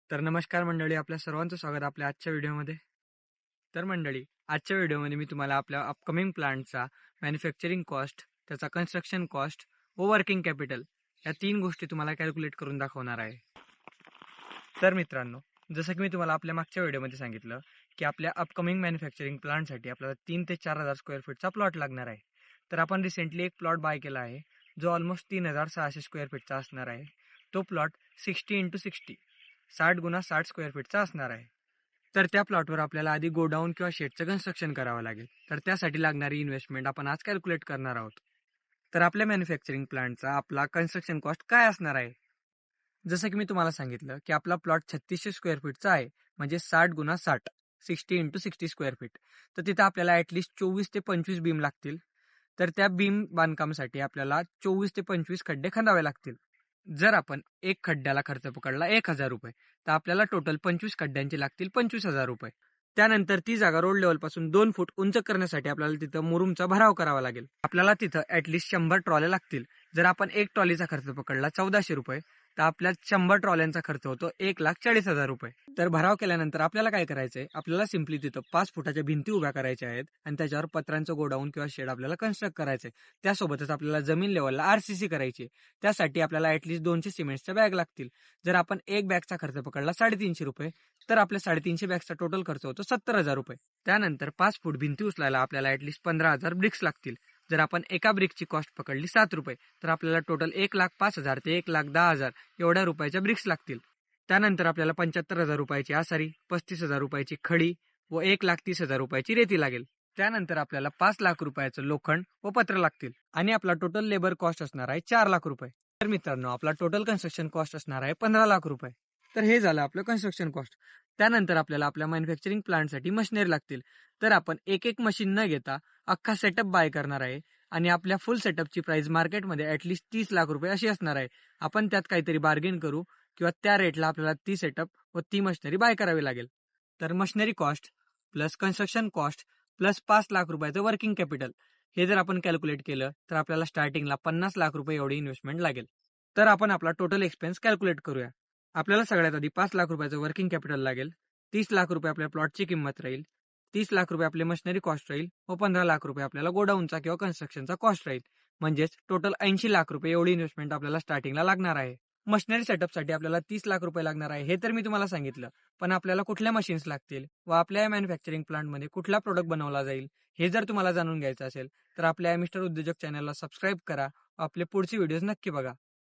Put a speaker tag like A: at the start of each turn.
A: तर नमस्कार मंडळी, आपल्या सर्वांचं स्वागत आपल्या आजच्या व्हिडिओमध्ये. तर मंडळी, आजच्या व्हिडिओमध्ये मी तुम्हाला आपल्या अपकमिंग प्लांटचा मॅन्युफॅक्चरिंग कॉस्ट, त्याचा कन्स्ट्रक्शन कॉस्ट व वर्किंग कॅपिटल या 3 गोष्टी तुम्हाला कॅल्क्युलेट करून दाखवणार आहे. तर मित्रांनो, जसं की मी तुम्हाला आपल्या मागच्या व्हिडिओमध्ये सांगितलं, की आपल्या अपकमिंग मॅन्युफॅक्चरिंग प्लांटसाठी आपल्याला 3 ते 4,000 स्क्वेअर फीटचा प्लॉट लागणार आहे. तर आपण रिसेंटली एक प्लॉट बाय केला आहे, जो ऑलमोस्ट 3,600 स्क्वेअर फीटचा असणार आहे. तो प्लॉट 60x60 60x60 स्क्वेअर फीटचा असणार आहे. तर त्या प्लॉटवर आपल्याला आधी गोडाऊन किंवा शेडचं कन्स्ट्रक्शन करावं लागेल. तर त्यासाठी लागणारी इन्व्हेस्टमेंट आपण आज कॅल्क्युलेट करणार आहोत. तर आपल्या मॅन्युफॅक्चरिंग प्लांटचा आपला कन्स्ट्रक्शन कॉस्ट काय असणार आहे? जसं की मी तुम्हाला सांगितलं, की आपला प्लॉट 3600 स्क्वेअर फीटचा आहे, म्हणजे 60x60 60x60 स्क्वेअर फीट. तर तिथं आपल्याला ॲटलिस्ट 24 ते 25 बीम लागतील. तर त्या बीम बांधकामासाठी आपल्याला 24 ते 25 खड्डे खंदावे लागतील. जर आपण एक खड्ड्याला खर्च पकडला ₹1,000, तर आपल्याला टोटल 25 खड्ड्यांचे लागतील ₹25,000. त्यानंतर ती जागा रोड लेवलपासून 2 फूट उंच करण्यासाठी आपल्याला तिथं मुरुमचा भराव करावा लागेल. आपल्याला तिथं ॲटलिस्ट 100 ट्रॉल्या लागतील. जर आपण एक ट्रॉलीचा खर्च पकडला ₹1400, तर आपल्या 100 ट्रॉल्यांचा खर्च होतो ₹1,40,000. तर भराव केल्यानंतर आपल्याला काय करायचंय? आपल्याला सिम्पली तिथं 5 फुटाच्या भिंती उभ्या करायच्या आहेत आणि त्याच्यावर पत्र्यांचं गोडाऊन किंवा शेड आपल्याला कन्स्ट्रक्ट करायचंय. त्यासोबतच आपल्याला जमीन लेवलला आरसीसी करायची. त्यासाठी आपल्याला ॲटलिस्ट 200 सिमेंटच्या बॅग लागतील. जर आपण एक बॅगचा खर्च पकडला ₹350, तर आपल्या 350 बॅगचा टोटल खर्च होतो ₹70,000. त्यानंतर 5 फूट भिंती उचलायला आपल्याला ॲटलिस्ट 15,000 ब्रिक्स लागतील. जर आपण एका ब्रिकची कॉस्ट पकडली ₹7, तर आपल्याला टोटल 1,05,000 ते 1,10,000 एवढ्या रुपयाच्या ब्रिक्स लागतील. त्यानंतर आपल्याला ₹75,000ची आसारी, ₹35,000ची खडी व ₹1,30,000ची रेती लागेल. त्यानंतर आपल्याला ₹5,00,000चं लोखंड व पत्र लागतील आणि आपला टोटल लेबर कॉस्ट असणार आहे ₹4,00,000. तर मित्रांनो, आपला टोटल कन्स्ट्रक्शन कॉस्ट असणार आहे ₹15,00,000. तर हे झालं आपलं कन्स्ट्रक्शन कॉस्ट. त्यानंतर आपल्याला आपल्या मॅन्युफॅक्चरिंग प्लांटसाठी मशिनरी लागतील. तर आपण एक मशीन न घेता अख्खा सेटअप बाय करणार आहे आणि आपल्या फुल सेटअपची प्राइस मार्केटमध्ये ॲटलिस्ट ₹30,00,000 अशी असणार आहे. आपण त्यात काहीतरी बार्गेन करू किंवा त्या रेटला आपल्याला ती सेटअप व ती मशिनरी बाय करावी लागेल. तर machinery cost plus construction cost plus ₹5,00,000चं वर्किंग कॅपिटल, हे जर आपण कॅल्क्युलेट केलं तर आपल्याला स्टार्टिंगला ₹50,00,000 एवढी इन्व्हेस्टमेंट लागेल. तर आपण आपला टोटल एक्सपेन्स कॅल्क्युलेट करूया. आपल्याला सगळ्यात आधी ₹5,00,000चं वर्किंग कॅपिटल लागेल. ₹30,00,000 आपल्या प्लॉटची किंमत राहील. ₹30,00,000 आपली मशिनरी कॉस्ट राहील व ₹15,00,000 आपल्याला गोडाऊनचा किंवा कन्स्ट्रक्शनचा कॉस्ट राहील. म्हणजेच टोटल ₹80,00,000 एवढी इन्व्हेस्टमेंट आपल्याला स्टार्टिंगला लागणार आहे. मशिनरी सेटअपसाठी आपल्याला ₹30,00,000 लागणार आहे, हे तर मी तुम्हाला सांगितलं. पण आपल्याला कुठल्या मशीन्स लागतील व आपल्या मॅन्युफॅक्चरिंग प्लांटमध्ये कुठला प्रोडक्ट बनवला जाईल, हे जर तुम्हाला जाणून घ्यायचं असेल, तर आपल्या मिस्टर उद्योजक चॅनलला सबस्क्राईब करा. आपले पुढचे व्हिडिओज नक्की बघा.